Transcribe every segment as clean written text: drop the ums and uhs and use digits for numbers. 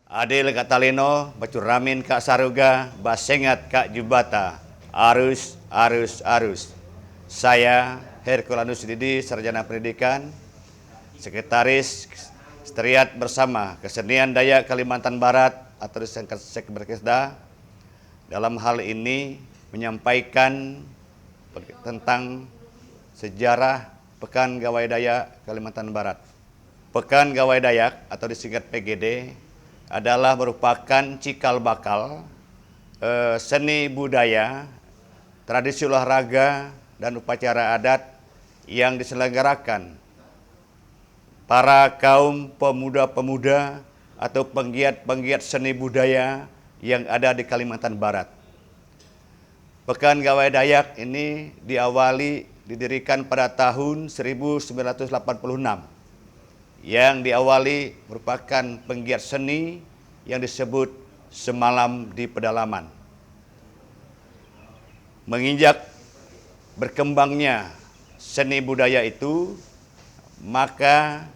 Adil Kak Talino, Bacuramin Kak Saruga, Basengat Kak Jubata, Arus, Arus, Arus. Saya Herculanus Didi, Sarjana Pendidikan, Sekretaris Sekretariat Bersama Kesenian Dayak Kalimantan Barat atau disingkat Sekberkesda, dalam hal ini menyampaikan tentang sejarah Pekan Gawai Dayak Kalimantan Barat. Pekan Gawai Dayak atau disingkat PGD adalah merupakan cikal bakal seni budaya, tradisi olahraga, dan upacara adat yang diselenggarakan para kaum pemuda-pemuda atau penggiat-penggiat seni budaya yang ada di Kalimantan Barat. Pekan Gawai Dayak ini didirikan pada tahun 1986. Yang diawali merupakan penggiat seni yang disebut Semalam di Pedalaman. Menginjak berkembangnya seni budaya itu, maka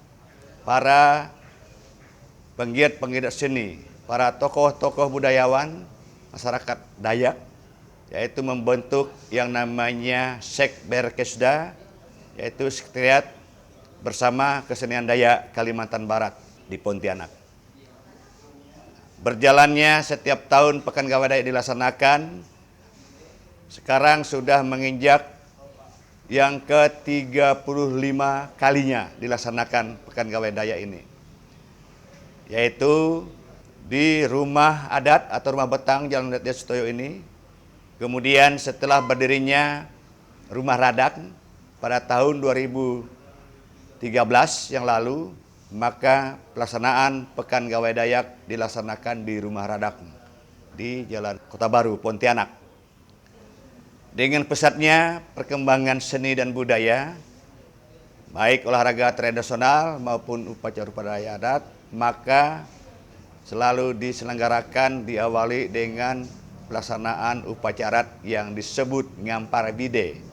para penggiat-penggiat seni, para tokoh-tokoh budayawan masyarakat Dayak, yaitu membentuk yang namanya Sekberkesda, yaitu Sekretariat Bersama Kesenian Dayak Kalimantan Barat di Pontianak. Berjalannya setiap tahun Pekan Gawai Dayak dilaksanakan, sekarang sudah menginjak yang ke-35 kalinya dilaksanakan Pekan Gawai Dayak ini. Yaitu di rumah adat atau rumah betang Jalan Daya Sutoyo ini. Kemudian setelah berdirinya Rumah Radak pada tahun 2013 yang lalu, maka pelaksanaan Pekan Gawai Dayak dilaksanakan di Rumah Radak di Jalan Kota Baru, Pontianak. Dengan pesatnya perkembangan seni dan budaya, baik olahraga tradisional maupun upacara adat, maka selalu diselenggarakan diawali dengan pelaksanaan upacara yang disebut Ngampar Bide.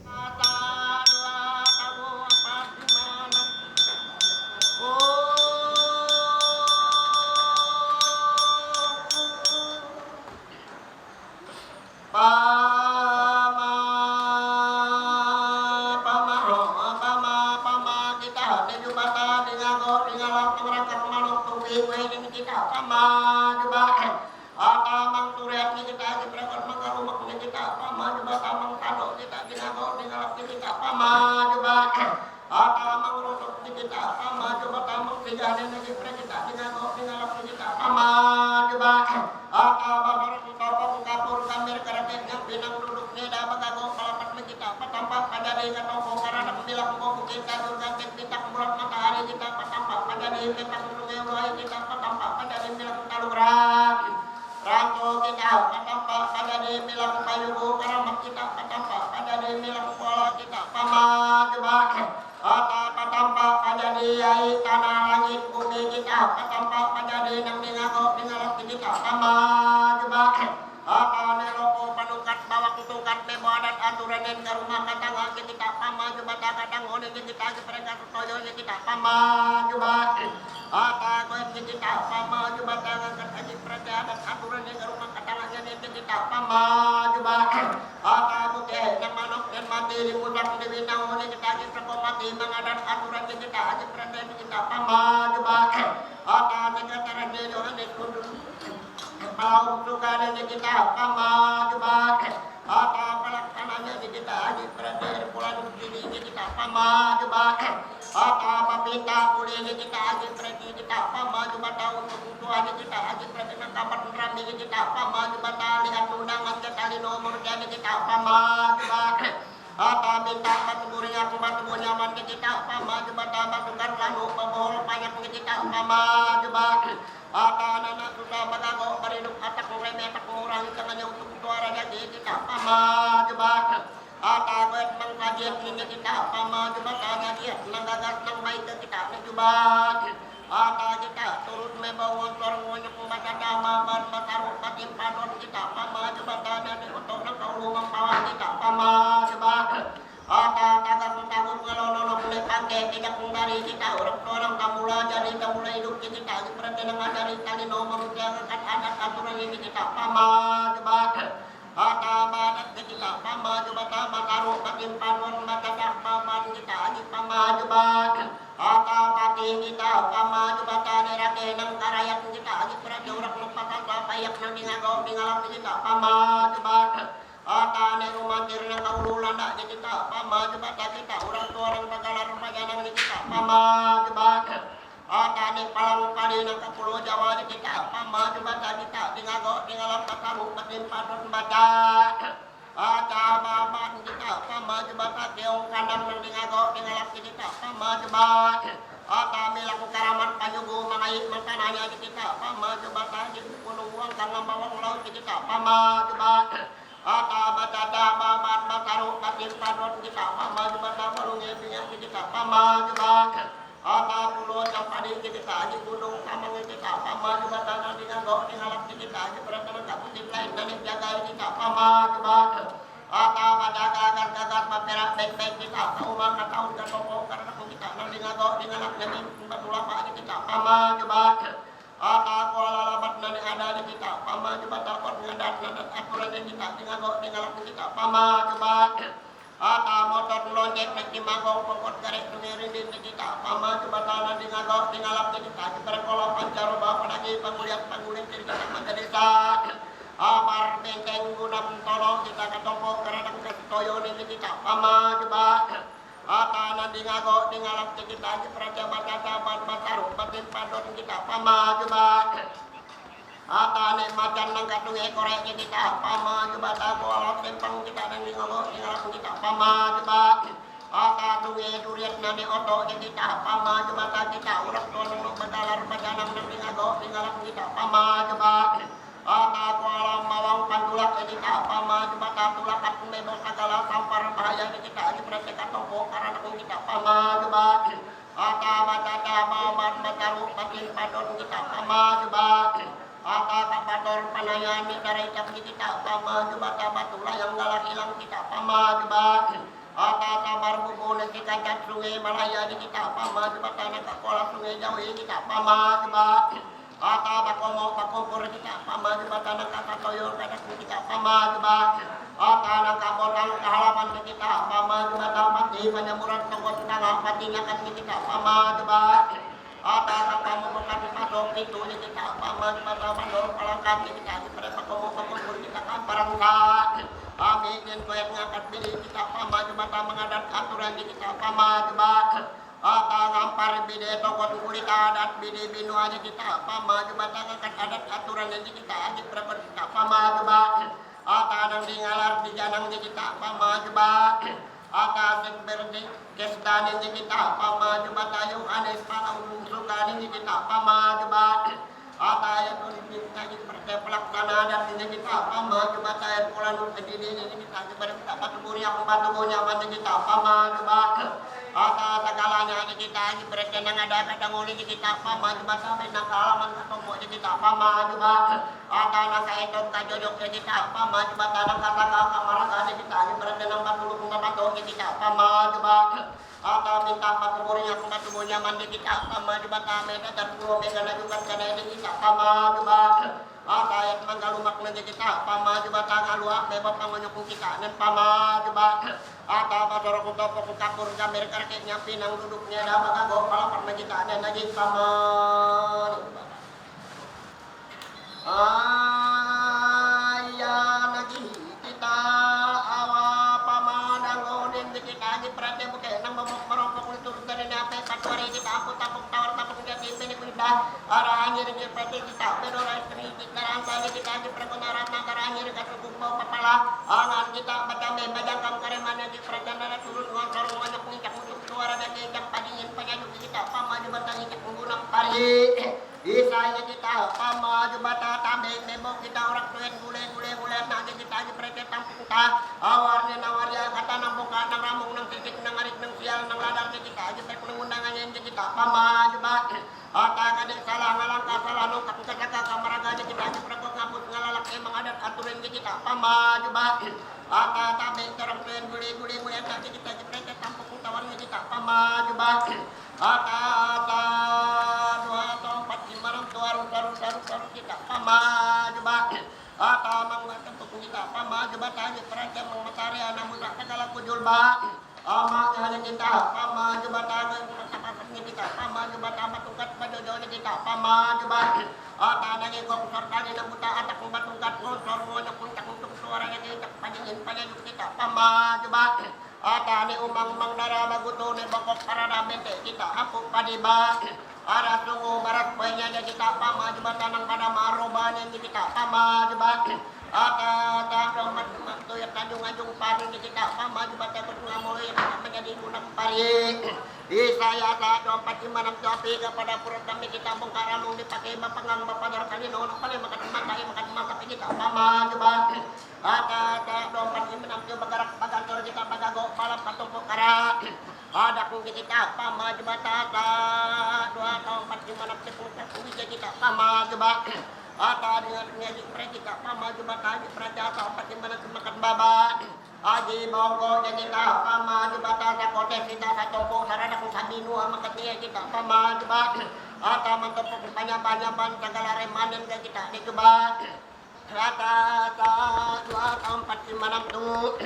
tidak dari kita orang tamula jadi tamula hidup kita di pertenangan dari tali nomor yang akan adat aturan ini kita pama coba badat kita pama coba tama taruh batin panon mata dak pama kita adi pama coba pati kita pama coba tani rake nang karayak kita adi perati orang lupakan payak nang dingagaw dingalap kita pama coba tani rumatir nang kaululan dak kita pama coba kita orang tua orang bagalar pajanang kita pama coba tani palang kali nang kapulo Jawa kita pama coba kita dingagaw dingalap kataru batin panon baca baban kita pama coba keong kandang nang dingagaw dingalap kita pama coba kami lakukan karaman panyugo mangait makananya kita pama coba tadi punung uang tangan bawang laut kita pama coba batata babat bataru batin padon kita pama coba tabalung ebinya kita pama coba pulau campadi kita di gunung kamang kita pama coba tanah dingagaw dingalap kita di peraturan putih lain dan jaga kita pama coba gagar maperak baik-baik kita umang tahun dan pokok karena kita nanti ngagok dengan nabi batula pak kita pama coba kuala labat nanti ada di kita pama coba takut ngadat aturan kita ngagok dengan kita pama coba motor lonceng di magong pokok garek dengerin di kita pama coba tanah di ngagok dengan kita berkolom pancaroba padagi pangulian kita mata desa amar benteng gunam tolong kita katopo karena toyo ni kita pama coba tanah di ngagok di ngalap kita di prajabat ban mataru batin padon kita pama coba tanah macan nang katung ekorek kita pama coba tago alat tempang kita dan di ngagok di ngalap kita pama coba tunge durian nani oto kita pama coba kita urak tolong badalar badanang nang di ngagok di ngalap kita pama coba kuala mawang pandulak kita pama coba tulak at mebel segala sampar bahaya kita di mereka toko karena kita pama coba batata mamat mataru batin padon kita pama coba kapator panayan dari cap kita pama coba batula yang galah hilang kita pama coba kabar bubun kita cat sungai Malaya kita pama coba tanah kakola sungai jauh kita pama coba bakomo bakompor kita pama coba tanah kata toyor kata kita pama coba tanah kabotang halaman kita pama coba dapat di penyamuran tongkot tengah patinya kan kita pama coba tanah kamu bukan pasok itu kita pama coba dapat dorong palangkan kita pada bakomo bakompor kita kamparan bikin koyak ngangkat bili kita pama coba mengadat aturan kita pama coba ngampar bide toko kulit adat bide binu aja kita pama coba ngangkat adat aturan yang kita aja berapa kita pama coba tanang di ngalar di janang kita pama coba atas berdi kestan yang kita pama coba tayung anes palang suka ini kita pama coba yang kita pelaksanaan dan kita pama coba saya pulang ini kita kita batu nyaman kita pama coba segalanya kita berkenang ada kadang uli kita pama coba sampai nang halaman ketemu kita pama coba tanah kaetot kajojok kita pama coba tanah kata kamar kita berkenang batu kita pama coba minta batu nyaman kita pama coba kami dan pulau megana juga karena kita pama coba ayat manggalumak nanti kita pama coba tangaluak bebas pangonyok kita dan pama coba pasor kuto kapur gambar kareknya pinang duduknya dah bagago palapar kita dan lagi pama lagi kita awa pama dangonin kita di perhati bukan nang merokok kultur dari apa patuari kita aku tapuk tawar tapuk jadi ini kuda arahnya di perhati kita berdoa kita rangkai kita di perkenaran nagaranya di kasubuk bau kepala angan kita baca membajangkan karemana di perjalanan turun ngontor ngonyok ngicak untuk suara dan ngicak padiin penyanyuk kita pama di batang ngicak menggunakan pari isanya kita pama di batang tambeng membok kita orang tulen gule nanti kita di perhati tampung kita awarnya nawarnya kata nang buka nang ramung nang titik nang arit nang sial nang ladar kita di perhati pengundangannya kita pama di batang kadek salah ngalangkah salah nungkap kata kamaraga kita di perhati ngabut ngalalak emang adat aturan kita pama coba tabe orang tulen gule nanti kita di perhati tampung tawarnya kita pama coba Ata dua tempat di mana tuaru kita pamaju ba. Ata mangatan tu kita pamaju ba tadi percaya mengatari anak muda segala kujul ba. Ama hanya kita pamaju ba tadi percaya kita pamaju ba tamat tukat bajojo kita pamaju ba. Ata nagi kong sortali na buta atak ng batungkat ko sormo pun takung suara yang kita panjangin panjang kita pamaju ba. Ata ni umang dara baguto ni bangkok para bente kita apuk padiba. Ara tungo barat punya jadi kita pamaju ba tanang pada maroban yang kita pamaju ba. Ata romat tu ya tajung pari kita pamaju ba takut ngamoy menjadi gunang pari. Saya tak dompet di mana tapi kepada perut kami kita bongkar amung dipakai bapangang bapadar kali nono kali makan tapi kita pamaju ba. Ata dompet di mana tu bagarak bagantor kita bagago malam patumpuk kara. Ada kung kita pamaju ba tata dua dompet di mana tu kita pamaju ba. Ata dengan kita pamaju ba tadi praja dompet di mana makan baba. Aji bongko jadi kita pamaju ba tata kote kita satu pung sarana kung sabinu amakat niya kita pamaju ba. Ata mantap banyak-banyak segala remanen kita di ba. Ata dua tempat di mana tu.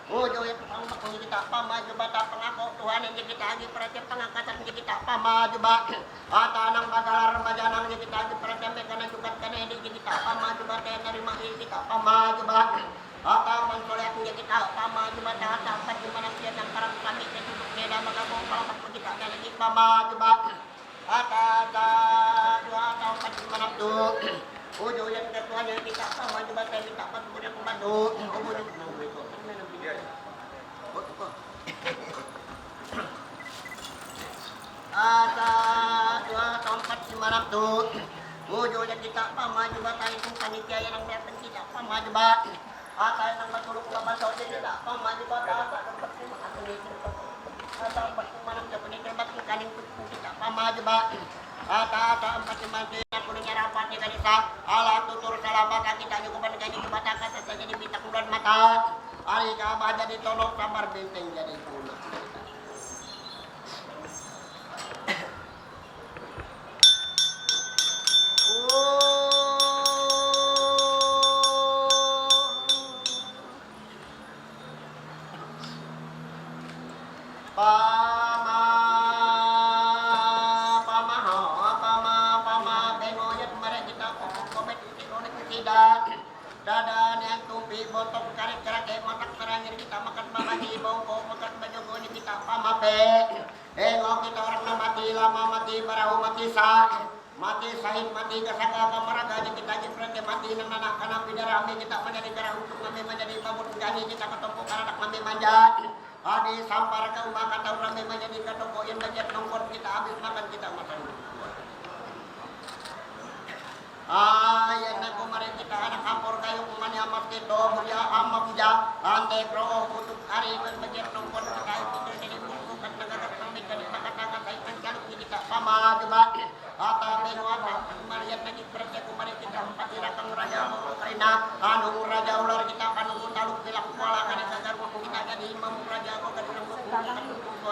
Ujo yang pangmakong kita pamaju ba ta pangako Tuhan yang kita agi perhatian pangangkatan kita pamaju ba. Ata nang bagalar remaja nang kita agi perhatian mekanan juga kene di kita pamaju ba ta nerima kita pamaju ba. Ata mansolek kita pamaju ba ta tempat di mana dia nang parang kami ke duduk neda magabong palapat kita lagi pamaju ba. Ata dua tempat di mana tu. Ujo yang ketuanya kita pamaju ba ta kita patunya kumado. Ada dua tempat di mana tu. Wujudnya kita pamaju ba tayo kung panitia yang datang kita pamaju ba. Ata yang matulog na ba sa kita pamaju ba tayo tempat di mana tu. Ata tempat di mana tu panitia ba kung kaning kita pamaju ba. Ata tempat di mana tu kuning rapat ni kanisa ala tutur salama kita juga panigani kebatakan sa jadi bintang bulan mata. Ari ka ba jadi tolong samar benteng jadi punak. Dada yang tumpi botol karik-karik matak terangir kita makan mamati bongko makan bajogo ni kita pamape. Engok kita orang na mati lama mati barahu mati mati sahid mati kasaka kamaraga ni kita jepret mati nang nanak kana pidarami kita menjadi darah untuk kami menjadi babut gani kita ketompo anak kami manja. Adi sampar ka umah kata orang menjadi ketompo yang bajet nongkon kita habis makan kita makan. Ayan na kumarin kita anak kampor kayo kumani amat kito mulia amam ja ante pro kutuk ari berbajet nongkon kita itu jadi bukan negara kami dari kata-kata kaitan kalau kita pama coba ata benua mariat lagi percaya kumarin kita empat irakang raja karena anu raja ular kita kanu taluk bilang kuala kan agar kita jadi imam raja ko kan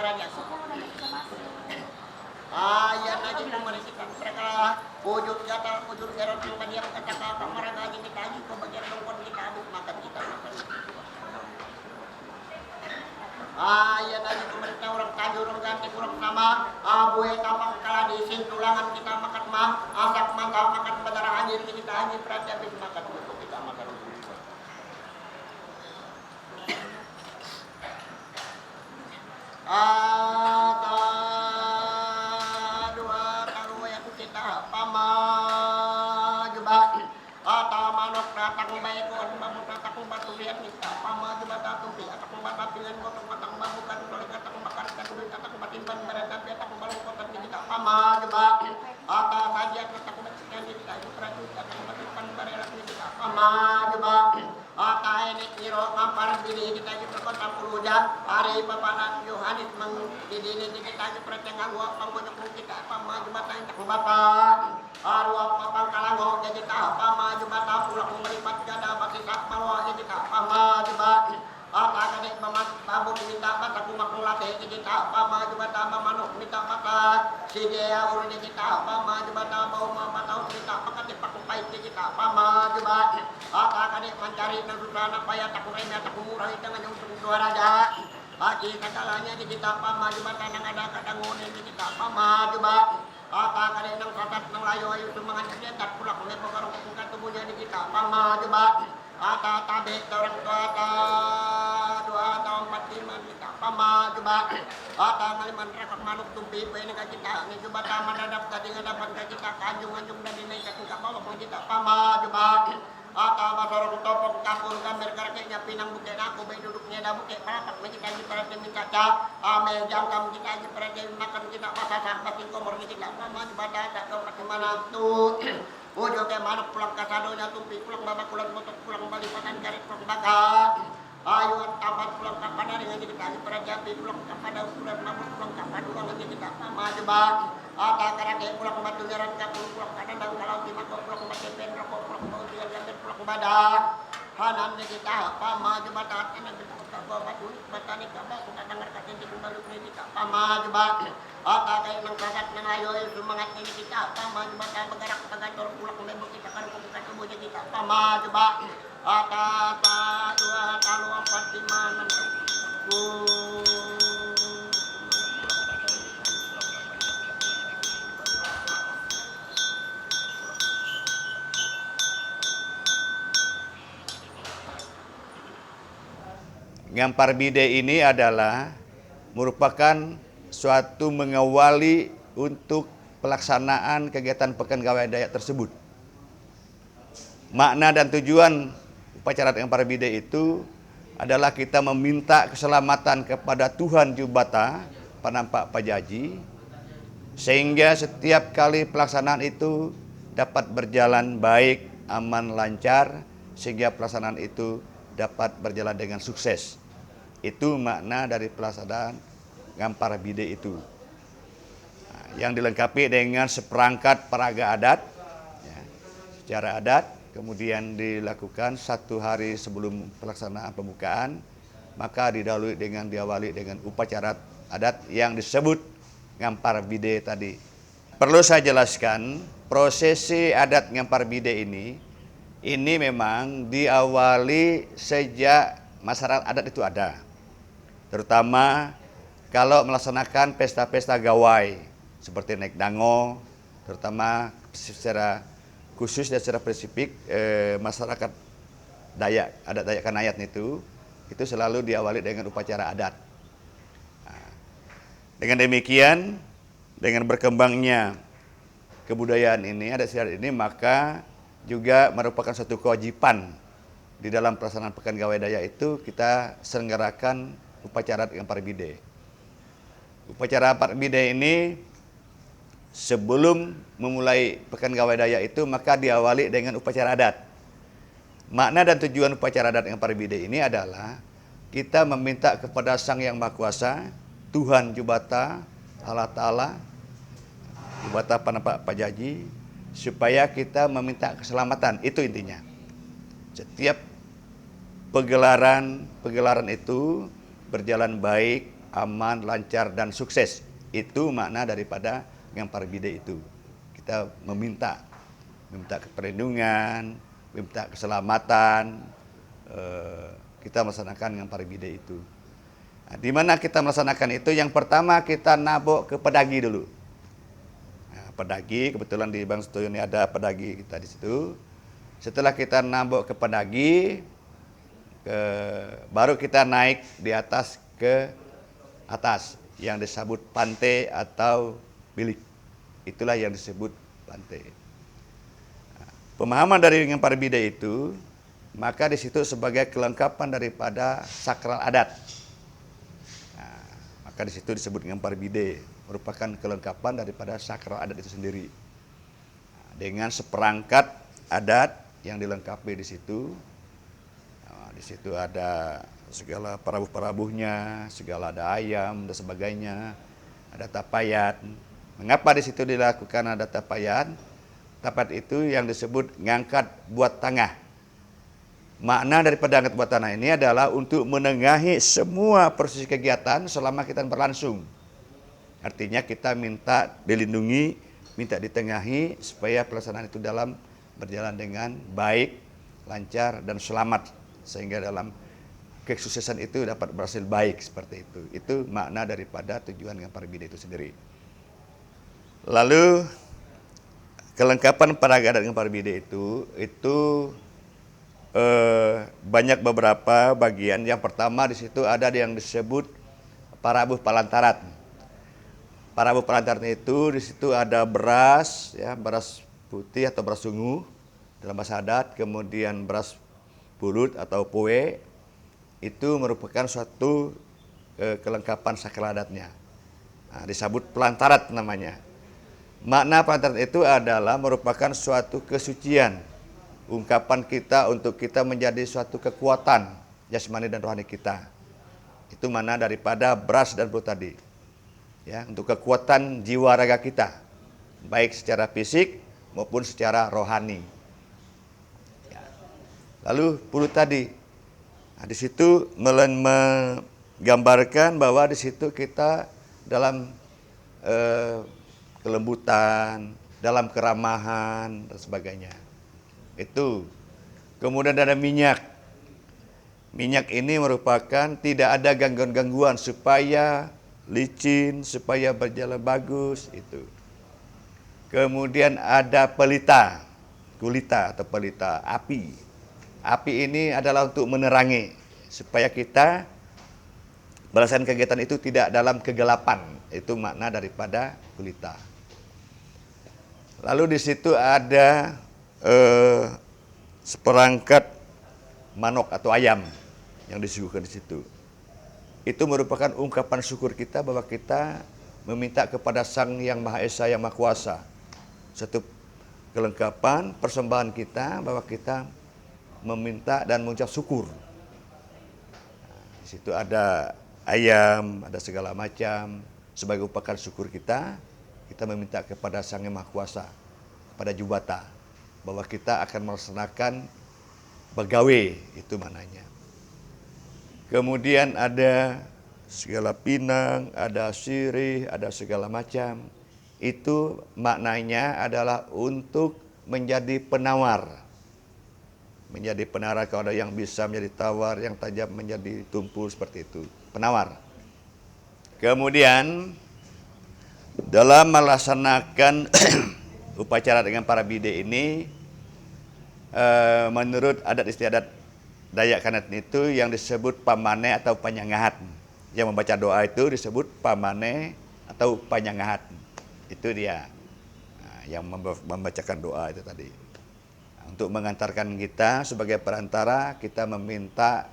raja ayan lagi kumarin kita mereka wujud gatal wujud garot yang tadi yang kata-kata marah kita lagi ke bagian nongkon kita abuk makan kita makan. Ayan lagi pemerintah orang tajur orang ganti kurang nama abu tapang kala di sing tulangan kita makan mah asap mangkal makan badara anjir kita anjir perhatian makan untuk kita makan. Datang baik ko ang mamuta takong batulian kita pama di bata tupi at akong batapilan ko tong matang mabukan tuloy at akong bakar ka tuloy at akong batimban maragap at akong balungkot at kita pama di ba ata sadyat at akong batikan di kita ipratu at akong batimban maragap di kita pama di ba ata ini kiro ngampar bili kita di kota Puluja hari papanat Yohanes mengdidini di kita di pertengahan wa pangmonyok kita pama di bata akong bata arwah papang kalango jadi ta pama di bata pulang melipat gada bagi tak mawa jadi tak pama di ba ata kade mamat babu kita mata kumak late kita pama jubata manuk kita mata sidea uri kita pama jubata mau mata kita pakati pakupai kita pama jubat ata kade mencari nusana paya takurena takumurah dengan yang suara raja Aki katalanya di kita pama jubata nang ada katangunin di kita pama jubat ata kade nang satat nang layo ayo sumangan dia tak pulak oleh pengaruh bukan tubuhnya di kita pama jubat ata tabe orang tua ata dua tahun 45 kita pama jubat ata ngaliman rekod manuk tumpi pe dengan kita ni jubat madadap tadi ngadapan ka kita kanjung-anjung dan dinaik ka tingkat bawah kita pama jubat ata basarong topong kapur gambar karaknya pinang bukit aku bayi duduknya dah bukit perapak kita di pada minta ca ame jangkam kita di pada makan kita pasah batin komor kita pama jubat ada kau mana tuh Ujo ke mana pulang ke sadonya tumpi pulang babak pulang motor pulang balik patan garis pulang bakar ayo tamat pulang ke pada dengan kita di pada jambi pulang ke pada ukuran mabuk pulang ke pada uang lagi kita sama jebak ata karake pulang ke batu jaran ke pulang ke dandang kalau di mako pulang ke pen rokok pulang ke ujian jambi pulang ke badak hanan kita pama jebak atan kita ke batu batani ke batu kita dengar katin di kembali kita pama jebak ata kay nang kagat nang ayo sumangat ini kita pama jebak bergerak kantor pulang ke lembut kita kan buka tubuh kita pama jebak ata dua talu 4, 5, 6. Ngampar Bide ini adalah merupakan suatu mengawali untuk pelaksanaan kegiatan Pekan Gawai Dayak tersebut. Makna dan tujuan upacara Ngampar Bide itu adalah kita meminta keselamatan kepada Tuhan Jubata Panampak Pajaji, sehingga setiap kali pelaksanaan itu dapat berjalan baik, aman, lancar, sehingga pelaksanaan itu dapat berjalan dengan sukses. Itu makna dari pelaksanaan Ngampar Bide itu. Yang dilengkapi dengan seperangkat peraga adat, ya, secara adat, kemudian dilakukan 1 hari sebelum pelaksanaan pembukaan, maka diawali dengan upacara adat yang disebut Ngampar Bide tadi. Perlu saya jelaskan, prosesi adat Ngampar Bide ini memang diawali sejak masyarakat adat itu ada. Terutama kalau melaksanakan pesta-pesta gawai seperti naik dango, terutama secara khusus dan secara spesifik masyarakat Dayak, adat Dayak Kanayat itu selalu diawali dengan upacara adat. Nah, dengan demikian, dengan berkembangnya kebudayaan ini, adat istiadat ini, maka juga merupakan suatu kewajiban di dalam pelaksanaan Pekan Gawai Dayak itu kita selenggarakan upacara Ngampar Bide. Upacara Ngampar Bide ini sebelum memulai Pekan Gawai Dayak itu maka diawali dengan upacara adat. Makna dan tujuan upacara adat Ngampar Bide ini adalah kita meminta kepada Sang Yang Maha Kuasa, Tuhan Jubata, Allah Ta'ala, Jubata Panampak Pajaji, supaya kita meminta keselamatan. Itu intinya. Setiap pegelaran itu berjalan baik, aman, lancar, dan sukses. Itu makna daripada Ngampar Bide itu. Kita meminta perlindungan, meminta keselamatan, kita melaksanakan Ngampar Bide itu. Nah, di mana kita melaksanakan itu? Yang pertama kita nabok ke pedagi dulu. Nah, pedagi, kebetulan di Bang Setoyo ini ada pedagi kita di situ. Setelah kita nabok ke pedagi, baru kita naik di atas ke atas yang disebut pantai atau bilik. Itulah yang disebut pantai. Nah, pemahaman dari Ngampar Bide itu, maka di situ sebagai kelengkapan daripada sakral adat. Nah, maka di situ disebut Ngampar Bide, merupakan kelengkapan daripada sakral adat itu sendiri. Nah, dengan seperangkat adat yang dilengkapi di situ. Di situ ada segala parabuh-parabuhnya, segala ada ayam dan sebagainya, ada tapayat. Mengapa di situ dilakukan ada tapayat? Tapayat itu yang disebut ngangkat buat tangah. Makna daripada angkat buah tanah ini adalah untuk menengahi semua proses kegiatan selama kita berlangsung. Artinya kita minta dilindungi, minta ditengahi supaya pelaksanaan itu dalam berjalan dengan baik, lancar dan selamat, sehingga dalam kesuksesan itu dapat berhasil baik seperti itu. Itu makna daripada tujuan Ngampar Bide itu sendiri. Lalu kelengkapan peraga adat Ngampar Bide itu banyak beberapa bagian. Yang pertama di situ ada yang disebut parabuh palantarat. Parabuh palantarat itu di situ ada beras, ya, beras putih atau beras sungu dalam bahasa adat, kemudian beras pulut atau poe. Itu merupakan suatu kelengkapan sakral adatnya. Nah, disebut pelantarat namanya. Makna pelantarat itu adalah merupakan suatu kesucian, ungkapan kita untuk kita menjadi suatu kekuatan jasmani dan rohani kita. Itu mana daripada beras dan pulut tadi. Ya, untuk kekuatan jiwa raga kita, baik secara fisik maupun secara rohani. Ya. Lalu pulut tadi, nah, di situ menggambarkan bahwa di situ kita dalam kelembutan, dalam keramahan dan sebagainya. Itu. Kemudian ada minyak. Minyak ini merupakan tidak ada gangguan-gangguan supaya licin, supaya berjalan bagus itu. Kemudian ada pelita, gulita atau pelita, api. Api ini adalah untuk menerangi supaya kita melaksanakan kegiatan itu tidak dalam kegelapan. Itu makna daripada gulita. Lalu di situ ada seperangkat manok atau ayam yang disuguhkan di situ. Itu merupakan ungkapan syukur kita bahwa kita meminta kepada Sang Yang Maha Esa Yang Maha Kuasa satu kelengkapan persembahan kita bahwa kita meminta dan mengucap syukur. Di situ ada ayam, ada segala macam sebagai ungkapan syukur kita. Kita meminta kepada Sang Yang Maha Kuasa, kepada Jubata, bahwa kita akan melaksanakan begawe, itu maknanya. Kemudian ada segala pinang, ada sirih, ada segala macam. Itu maknanya adalah untuk menjadi penawar. Menjadi penawar, kalau ada yang bisa menjadi tawar, yang tajam menjadi tumpul, seperti itu. Penawar. Kemudian dalam melaksanakan upacara dengan para bide ini, menurut adat istiadat Dayak Kanat itu yang disebut pamane atau panyangahat. Yang membaca doa itu disebut pamane atau panyangahat. Itu dia, yang membacakan doa itu tadi. Untuk mengantarkan kita sebagai perantara, kita meminta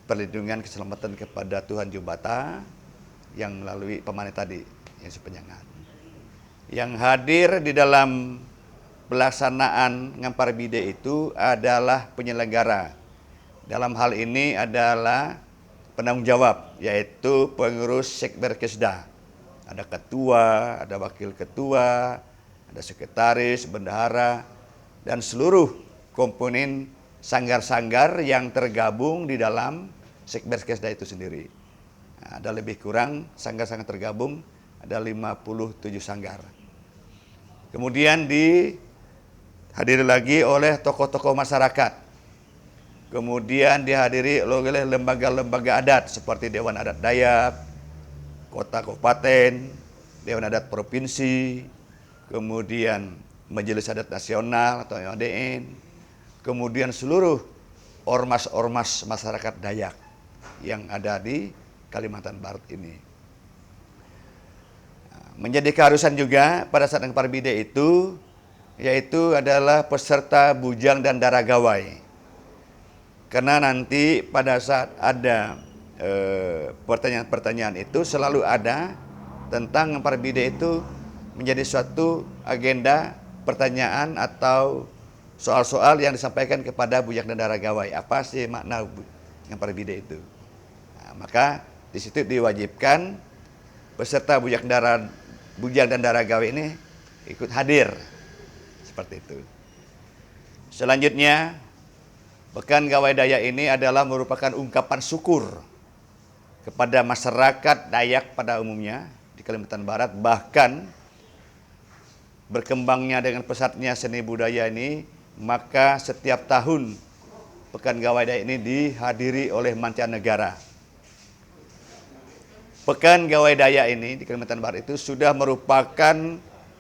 perlindungan keselamatan kepada Tuhan Jubata yang melalui pamane tadi, yang sepenyangahat. Yang hadir di dalam pelaksanaan Ngampar Bide itu adalah penyelenggara. Dalam hal ini adalah penanggung jawab, yaitu pengurus Sekberkesda. Ada ketua, ada wakil ketua, ada sekretaris, bendahara, dan seluruh komponen sanggar-sanggar yang tergabung di dalam Sekberkesda itu sendiri. Nah, ada lebih kurang sanggar-sanggar tergabung, ada 57 sanggar. Kemudian dihadiri lagi oleh tokoh-tokoh masyarakat. Kemudian dihadiri oleh lembaga-lembaga adat seperti Dewan Adat Dayak, Kota Kabupaten, Dewan Adat Provinsi, kemudian Majelis Adat Nasional atau MADN, kemudian seluruh ormas-ormas masyarakat Dayak yang ada di Kalimantan Barat ini. Menjadi keharusan juga pada saat Ngampar Bide itu, yaitu adalah peserta bujang dan dara gawai. Karena nanti pada saat ada pertanyaan-pertanyaan itu selalu ada tentang Ngampar Bide itu menjadi suatu agenda pertanyaan atau soal-soal yang disampaikan kepada bujang dan dara gawai. Apa sih makna Ngampar Bide itu? Nah, maka di situ diwajibkan peserta bujang dan dara gawai ini ikut hadir seperti itu. Selanjutnya Pekan Gawai Dayak ini adalah merupakan ungkapan syukur kepada masyarakat Dayak pada umumnya di Kalimantan Barat, bahkan berkembangnya dengan pesatnya seni budaya ini, maka setiap tahun Pekan Gawai Dayak ini dihadiri oleh mancanegara. Pekan Gawai Dayak ini di Kalimantan Barat itu sudah merupakan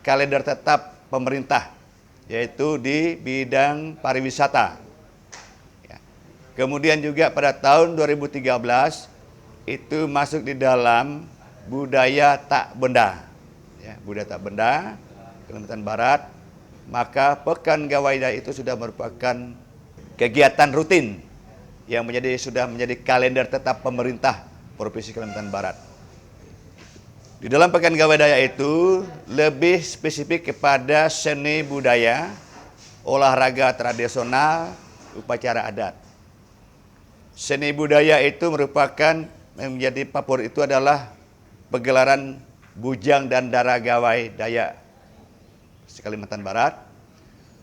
kalender tetap pemerintah, yaitu di bidang pariwisata. Ya. Kemudian juga pada tahun 2013 itu masuk di dalam budaya tak benda. Ya, budaya tak benda Kalimantan Barat, maka Pekan Gawai Dayak itu sudah merupakan kegiatan rutin yang sudah menjadi kalender tetap pemerintah Provinsi Kalimantan Barat. Di dalam Pekan Gawai Dayak itu lebih spesifik kepada seni budaya, olahraga tradisional, upacara adat. Seni budaya itu merupakan yang menjadi favorit itu adalah pegelaran Bujang dan Dara Gawai Dayak Kalimantan Barat.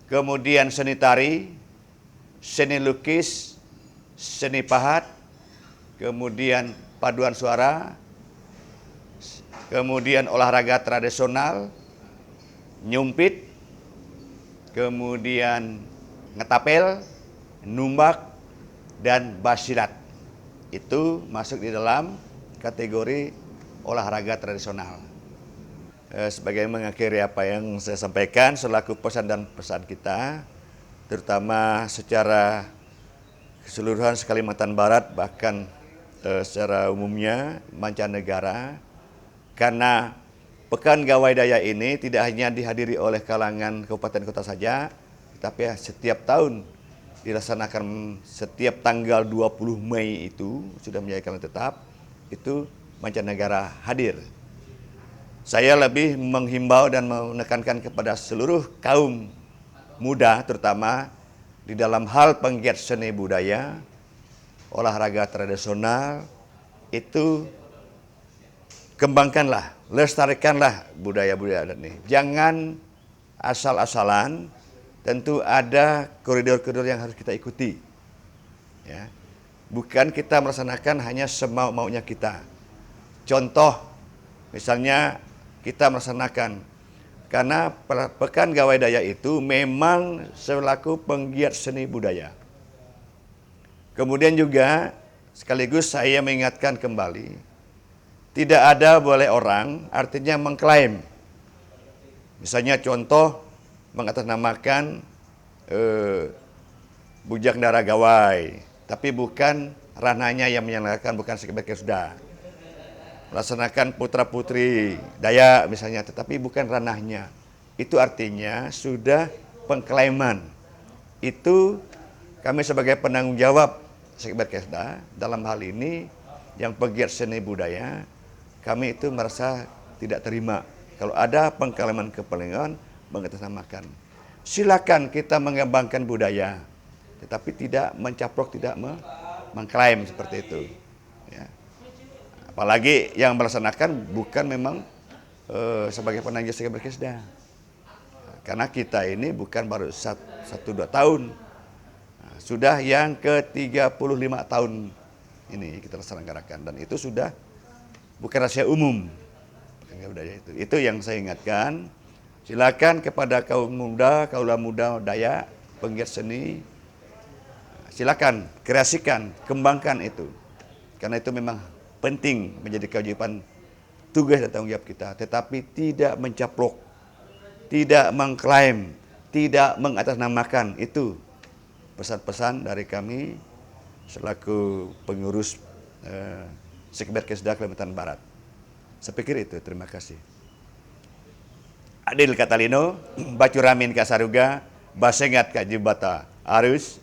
Kemudian seni tari, seni lukis, seni pahat, kemudian paduan suara, kemudian olahraga tradisional, nyumpit, kemudian ngetapel, numbak, dan basilat. Itu masuk di dalam kategori olahraga tradisional. Sebagai mengakhiri apa yang saya sampaikan selaku pesan dan pesan kita, terutama secara keseluruhan Kalimantan Barat, bahkan secara umumnya mancanegara, karena Pekan Gawai Dayak ini tidak hanya dihadiri oleh kalangan kabupaten kota saja, tetapi setiap tahun dilaksanakan setiap tanggal 20 Mei itu sudah menjadi kalender tetap, itu mancanegara hadir. Saya lebih menghimbau dan menekankan kepada seluruh kaum muda, terutama di dalam hal penggiat seni budaya, olahraga tradisional, itu kembangkanlah, lestarikanlah budaya-budaya adat ini. Jangan asal-asalan, tentu ada koridor-koridor yang harus kita ikuti. Ya. Bukan kita melaksanakan hanya semau-maunya kita. Contoh, misalnya kita melaksanakan, karena Pekan Gawai Dayak itu memang selaku penggiat seni budaya. Kemudian juga sekaligus saya mengingatkan kembali, tidak ada boleh orang artinya mengklaim. Misalnya contoh mengatasnamakan Bujang Dara Gawai, tapi bukan ranahnya yang menyelenggarakan, bukan sebagai sudah melaksanakan putra-putri Dayak misalnya, tetapi bukan ranahnya. Itu artinya sudah pengklaiman. Itu kami sebagai penanggung jawab Sekber Kesda dalam hal ini yang pegiat seni budaya, kami itu merasa tidak terima kalau ada pengklaiman kepentingan mengatasnamakan. Silakan kita mengembangkan budaya, tetapi tidak mencaplok, tidak mengklaim seperti itu. Ya. Apalagi yang melaksanakan bukan memang sebagai penanggung Sekber Kesda. Karena kita ini bukan baru 1-2 tahun. Nah, sudah yang ke-35 tahun ini kita laksanakan, dan itu sudah bukan rahasia umum. Itu yang saya ingatkan. Silakan kepada kaum muda, kaula muda Dayak, penggiat seni, silakan kreasikan, kembangkan itu. Karena itu memang penting menjadi kewajiban, tugas dan tanggung jawab kita, tetapi tidak mencaplok, tidak mengklaim, tidak mengatasnamakan. Itu pesan-pesan dari kami selaku pengurus Sekber Kesda Kalimantan Barat. Saya pikir itu. Terima kasih. Adil Katalino, Bacuramin Kasaruga, Basengat Kajibata, arus.